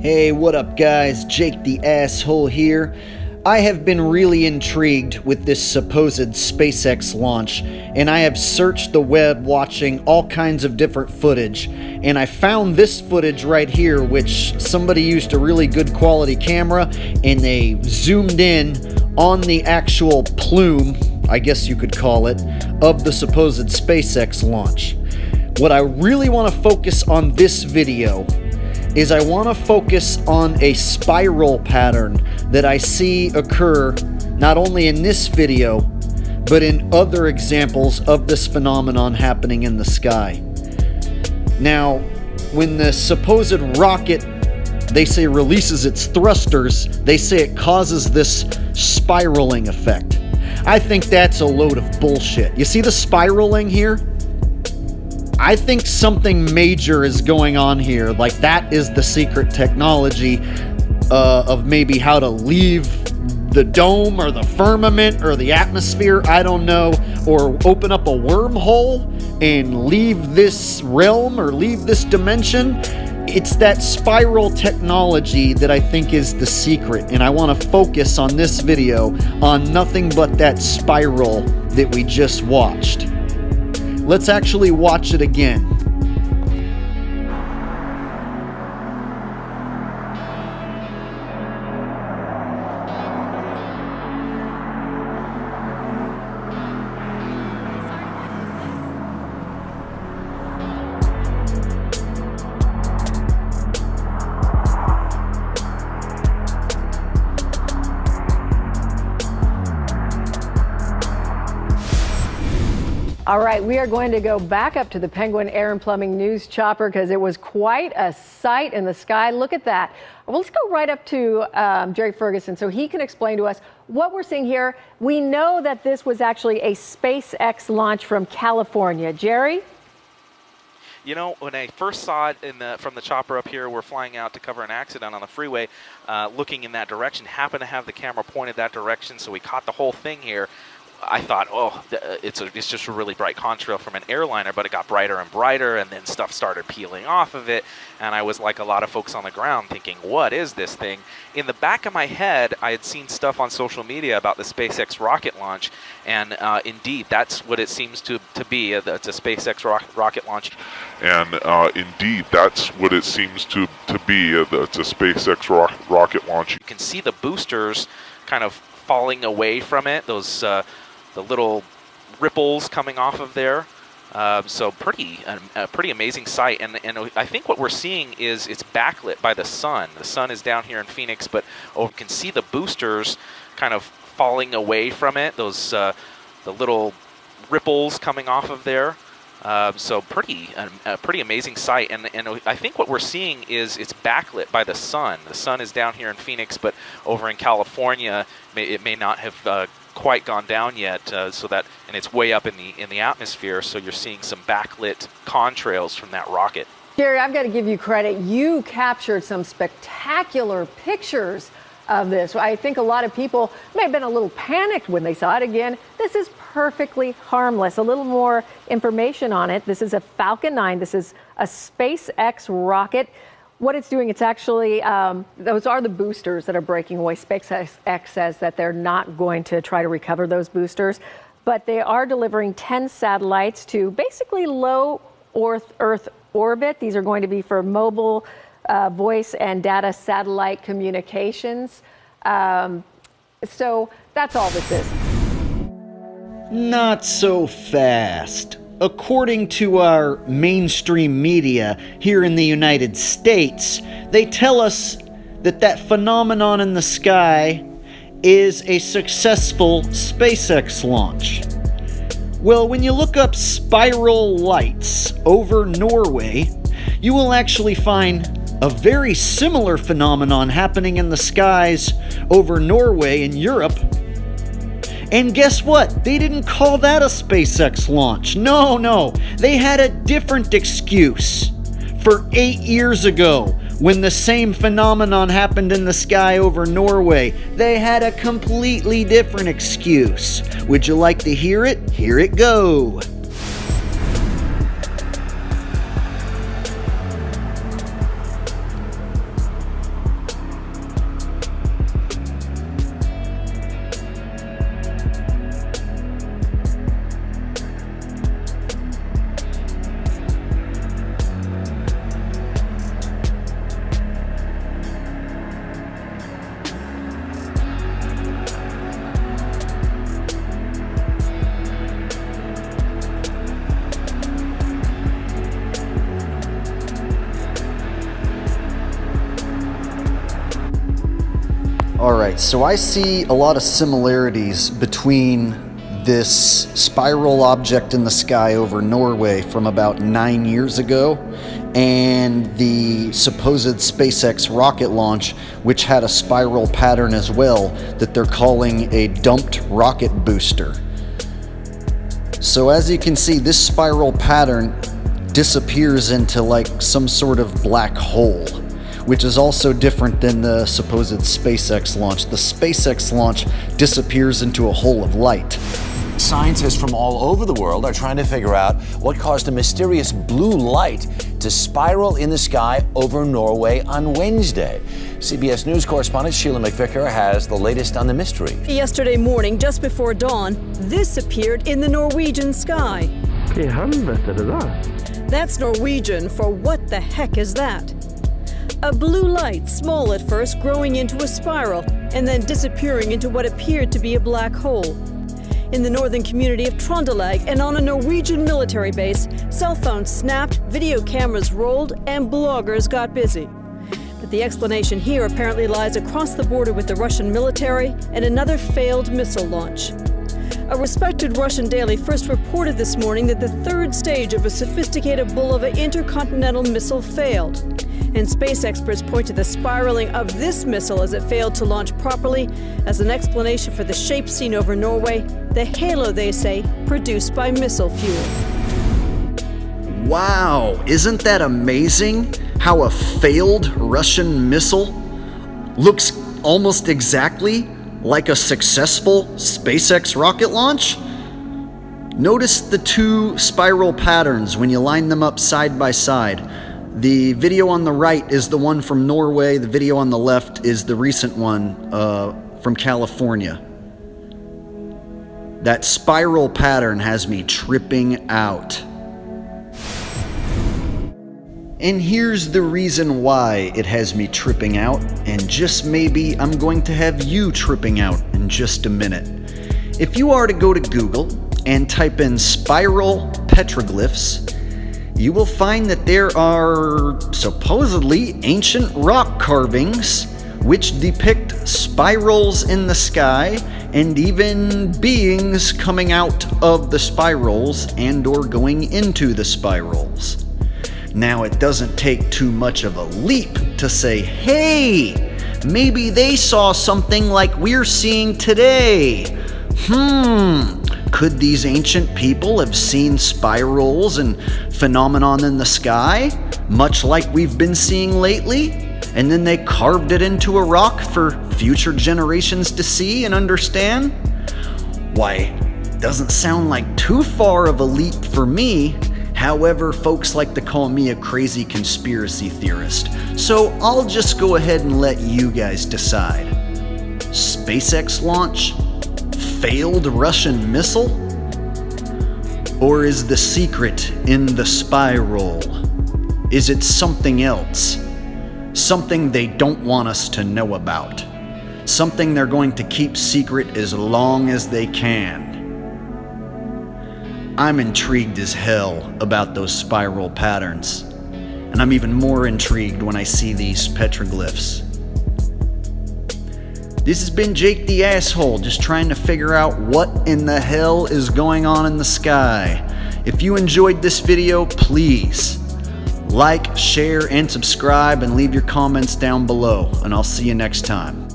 Hey, what up guys? Jake the Asshole here. I have been really intrigued with this supposed SpaceX launch, and I have searched the web watching all kinds of different footage, and I found this footage right here, which somebody used a really good quality camera, and they zoomed in on the actual plume, I guess you could call it, of the supposed SpaceX launch. What I really want to focus on this video is I want to focus on a spiral pattern that I see occur not only in this video, but in other examples of this phenomenon happening in the sky. Now, when the supposed rocket, they say, releases its thrusters, they say it causes this spiraling effect. I think that's a load of bullshit. You see the spiraling here? I think something major is going on here. Like, that is the secret technology of maybe how to leave the dome or the firmament or the atmosphere, I don't know, or open up a wormhole and leave this realm or leave this dimension. It's that spiral technology that I think is the secret, and I want to focus on this video on nothing but that spiral that we just watched. Let's actually watch it again. All right, we are going to go back up to the Penguin Air and Plumbing News chopper because it was quite a sight in the sky. Look at that. Well, let's go right up to Jerry Ferguson so he can explain to us what we're seeing here. We know that this was actually a SpaceX launch from California. Jerry? You know, when I first saw it from the chopper up here, we're flying out to cover an accident on the freeway, looking in that direction, happened to have the camera pointed that direction, so we caught the whole thing here. I thought, oh, it's just a really bright contrail from an airliner, but it got brighter and brighter, and then stuff started peeling off of it, and I was like a lot of folks on the ground thinking, what is this thing? In the back of my head, I had seen stuff on social media about the SpaceX rocket launch, and indeed, that's what it seems to be. It's a SpaceX rocket launch. And indeed, that's what it seems to be. It's a SpaceX rocket launch. You can see the boosters kind of falling away from it, those the little ripples coming off of there. So a pretty amazing sight, and I think what we're seeing is it's backlit by the sun. The sun is down here in Phoenix, but you can see the boosters kind of falling away from it, those the little ripples coming off of there. So a pretty amazing sight, and I think what we're seeing is it's backlit by the sun. The sun is down here in Phoenix, but over in California, it may not have quite gone down yet. And it's way up in the atmosphere. So you're seeing some backlit contrails from that rocket. Jerry, I've got to give you credit. You captured some spectacular pictures of this. I think a lot of people may have been a little panicked when they saw it. Again, this is perfectly harmless. A little more information on it. This is a Falcon 9. This is a SpaceX rocket. What it's doing, it's actually, those are the boosters that are breaking away. SpaceX says that they're not going to try to recover those boosters, but they are delivering 10 satellites to basically low Earth orbit. These are going to be for mobile voice and data satellite communications. So that's all this is. Not so fast. According to our mainstream media here in the United States, they tell us that that phenomenon in the sky is a successful SpaceX launch. Well, when you look up spiral lights over Norway, you will actually find a very similar phenomenon happening in the skies over Norway in Europe. And guess what? They didn't call that a SpaceX launch. No. They had a different excuse. For 8 years ago, when the same phenomenon happened in the sky over Norway, they had a completely different excuse. Would you like to hear it? Here it go. Alright, so I see a lot of similarities between this spiral object in the sky over Norway from about 9 years ago and the supposed SpaceX rocket launch, which had a spiral pattern as well that they're calling a dumped rocket booster. So as you can see, this spiral pattern disappears into like some sort of black hole, which is also different than the supposed SpaceX launch. The SpaceX launch disappears into a hole of light. Scientists from all over the world are trying to figure out what caused a mysterious blue light to spiral in the sky over Norway on Wednesday. CBS News correspondent Sheila McVicker has the latest on the mystery. Yesterday morning, just before dawn, this appeared in the Norwegian sky. That's Norwegian for "what the heck is that?" A blue light, small at first, growing into a spiral and then disappearing into what appeared to be a black hole. In the northern community of Trøndelag and on a Norwegian military base, cell phones snapped, video cameras rolled, and bloggers got busy. But the explanation here apparently lies across the border with the Russian military and another failed missile launch. A respected Russian daily first reported this morning that the third stage of a sophisticated Bulava intercontinental missile failed. And space experts point to the spiraling of this missile as it failed to launch properly as an explanation for the shape seen over Norway, the halo, they say, produced by missile fuel. Wow, isn't that amazing? How a failed Russian missile looks almost exactly like a successful SpaceX rocket launch? Notice the two spiral patterns when you line them up side by side. The video on the right is the one from Norway. The video on the left is the recent one from California. That spiral pattern has me tripping out. And here's the reason why it has me tripping out, and just maybe I'm going to have you tripping out in just a minute. If you are to go to Google and type in spiral petroglyphs, you will find that there are supposedly ancient rock carvings which depict spirals in the sky and even beings coming out of the spirals and or going into the spirals. Now, it doesn't take too much of a leap to say, hey, maybe they saw something like we're seeing today. Could these ancient people have seen spirals and phenomenon in the sky, much like we've been seeing lately? And then they carved it into a rock for future generations to see and understand? Why, doesn't sound like too far of a leap for me. However, folks like to call me a crazy conspiracy theorist, so I'll just go ahead and let you guys decide. SpaceX launch? Failed Russian missile? Or is the secret in the spiral? Is it something else? Something they don't want us to know about? Something they're going to keep secret as long as they can? I'm intrigued as hell about those spiral patterns, and I'm even more intrigued when I see these petroglyphs. This has been Jake the Asshole, just trying to figure out what in the hell is going on in the sky. If you enjoyed this video, please like, share, and subscribe, and leave your comments down below, and I'll see you next time.